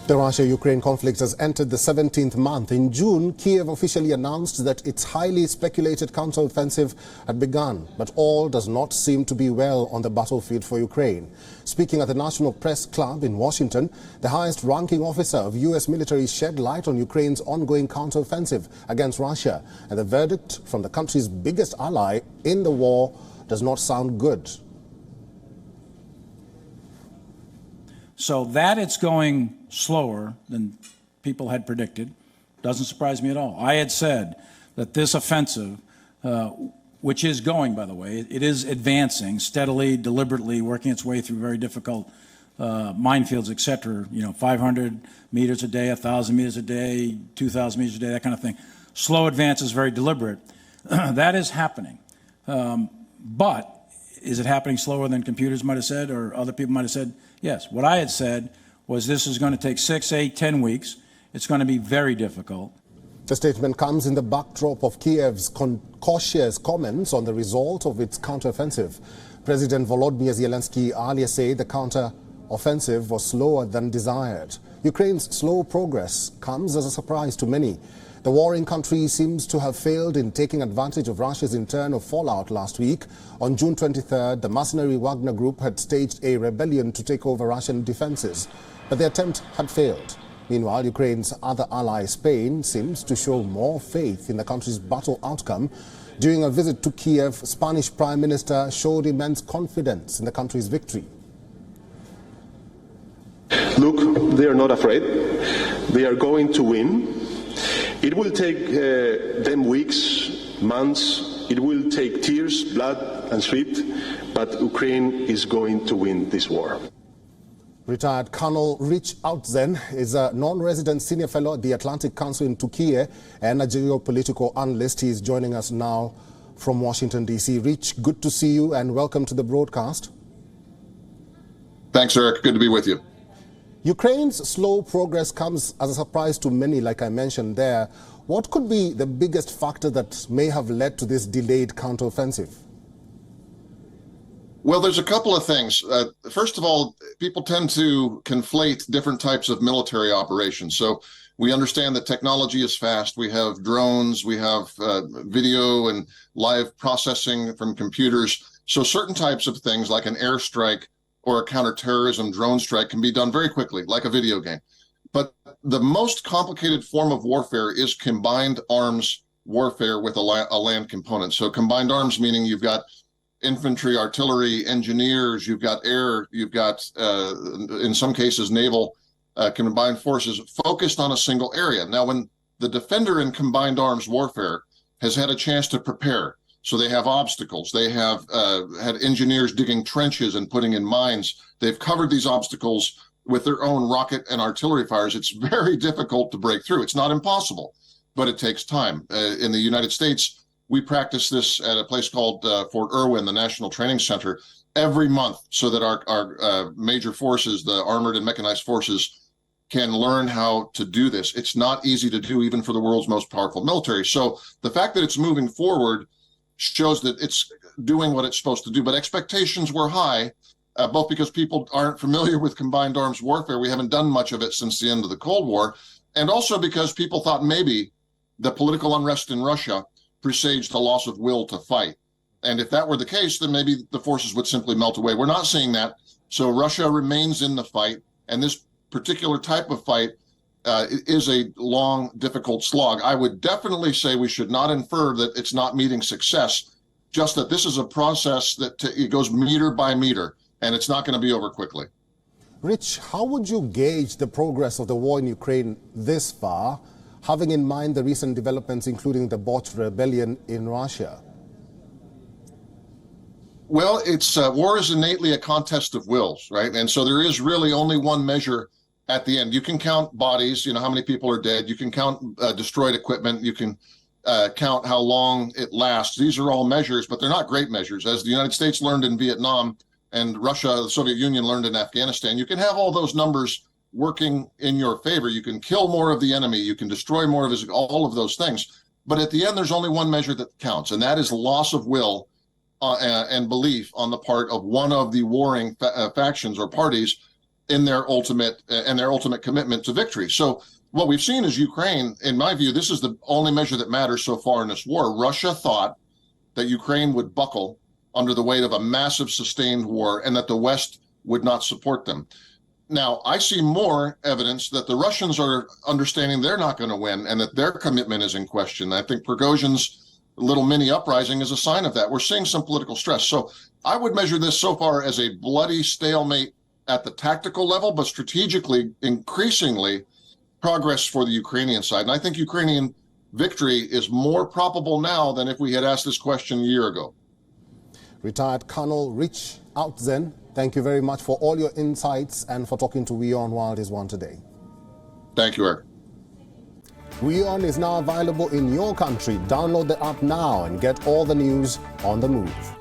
The Russia-Ukraine conflict has entered the 17th month. In June, Kiev officially announced that its highly speculated counteroffensive had begun, but all does not seem to be well on the battlefield for Ukraine. Speaking at the National Press Club in Washington, the highest-ranking officer of U.S. military shed light on Ukraine's ongoing counteroffensive against Russia, and the verdict from the country's biggest ally in the war does not sound good. So that it's going slower than people had predicted doesn't surprise me at all. I had said that this offensive, which is going, by the way, it is advancing steadily, deliberately, working its way through very difficult minefields, et cetera, 500 meters a day, 1,000 meters a day, 2,000 meters a day, that kind of thing. Slow advance is very deliberate. That is happening. But is it happening slower than computers might have said or other people might have said? Yes. What I had said was this is going to take 6, 8, 10 weeks. It's going to be very difficult. The statement comes in the backdrop of Kiev's cautious comments on the result of its counteroffensive. President Volodymyr Zelensky earlier said the counteroffensive was slower than desired. Ukraine's slow progress comes as a surprise to many. The warring country seems to have failed in taking advantage of Russia's internal fallout last week. On June 23rd, the mercenary Wagner Group had staged a rebellion to take over Russian defenses, but the attempt had failed. Meanwhile, Ukraine's other ally, Spain, seems to show more faith in the country's battle outcome. During a visit to Kiev, Spanish Prime Minister showed immense confidence in the country's victory. Look, they are not afraid. They are going to win. It will take them weeks, months. It will take tears, blood and sweat, but Ukraine is going to win this war. Retired Colonel Rich Outzen is a non-resident senior fellow at the Atlantic Council in Turkey and a geopolitical analyst. He is joining us now from Washington, D.C. Rich, good to see you and welcome to the broadcast. Thanks, Eric. Good to be with you. Ukraine's slow progress comes as a surprise to many, like I mentioned there. What could be the biggest factor that may have led to this delayed counteroffensive? Well, there's a couple of things. First of all, people tend to conflate different types of military operations. So we understand that technology is fast. We have drones, we have video and live processing from computers. So certain types of things like an airstrike or a counterterrorism drone strike can be done very quickly, like a video game. But the most complicated form of warfare is combined arms warfare with a land component. So combined arms meaning you've got infantry, artillery, engineers, you've got air, you've got, in some cases, naval combined forces focused on a single area. Now, when the defender in combined arms warfare has had a chance to prepare, so they have obstacles, they have had engineers digging trenches and putting in mines, they've covered these obstacles with their own rocket and artillery fires, it's very difficult to break through. It's not impossible, but it takes time. In the United States, we practice this at a place called Fort Irwin, the National Training Center, every month so that our major forces, the armored and mechanized forces, can learn how to do this. It's not easy to do even for the world's most powerful military. So the fact that it's moving forward shows that it's doing what it's supposed to do. But expectations were high, both because people aren't familiar with combined arms warfare. We haven't done much of it since the end of the Cold War. And also because people thought maybe the political unrest in Russia presaged a loss of will to fight. And if that were the case, then maybe the forces would simply melt away. We're not seeing that. So Russia remains in the fight. And this particular type of fight is a long, difficult slog. I would definitely say we should not infer that it's not meeting success, just that this is a process that it goes meter by meter, and it's not going to be over quickly. Rich, how would you gauge the progress of the war in Ukraine this far, having in mind the recent developments, including the botched rebellion in Russia? Well, it's war is innately a contest of wills, right? And so there is really only one measure at the end. You can count bodies, how many people are dead. You can count destroyed equipment. You can count how long it lasts. These are all measures, but they're not great measures. As the United States learned in Vietnam and Russia, the Soviet Union learned in Afghanistan, you can have all those numbers working in your favor. You can kill more of the enemy. You can destroy more of his, all of those things. But at the end, there's only one measure that counts, and that is loss of will and belief on the part of one of the warring factions or parties in their ultimate commitment to victory. So what we've seen is Ukraine, in my view, this is the only measure that matters so far in this war. Russia thought that Ukraine would buckle under the weight of a massive sustained war and that the West would not support them. Now, I see more evidence that the Russians are understanding they're not going to win and that their commitment is in question. I think Prigozhin's little mini uprising is a sign of that. We're seeing some political stress. So I would measure this so far as a bloody stalemate at the tactical level, but strategically, increasingly, progress for the Ukrainian side. And I think Ukrainian victory is more probable now than if we had asked this question a year ago. Retired Colonel Rich Outzen, thank you very much for all your insights and for talking to WION World is One today. Thank you, Eric. WION is now available in your country. Download the app now and get all the news on the move.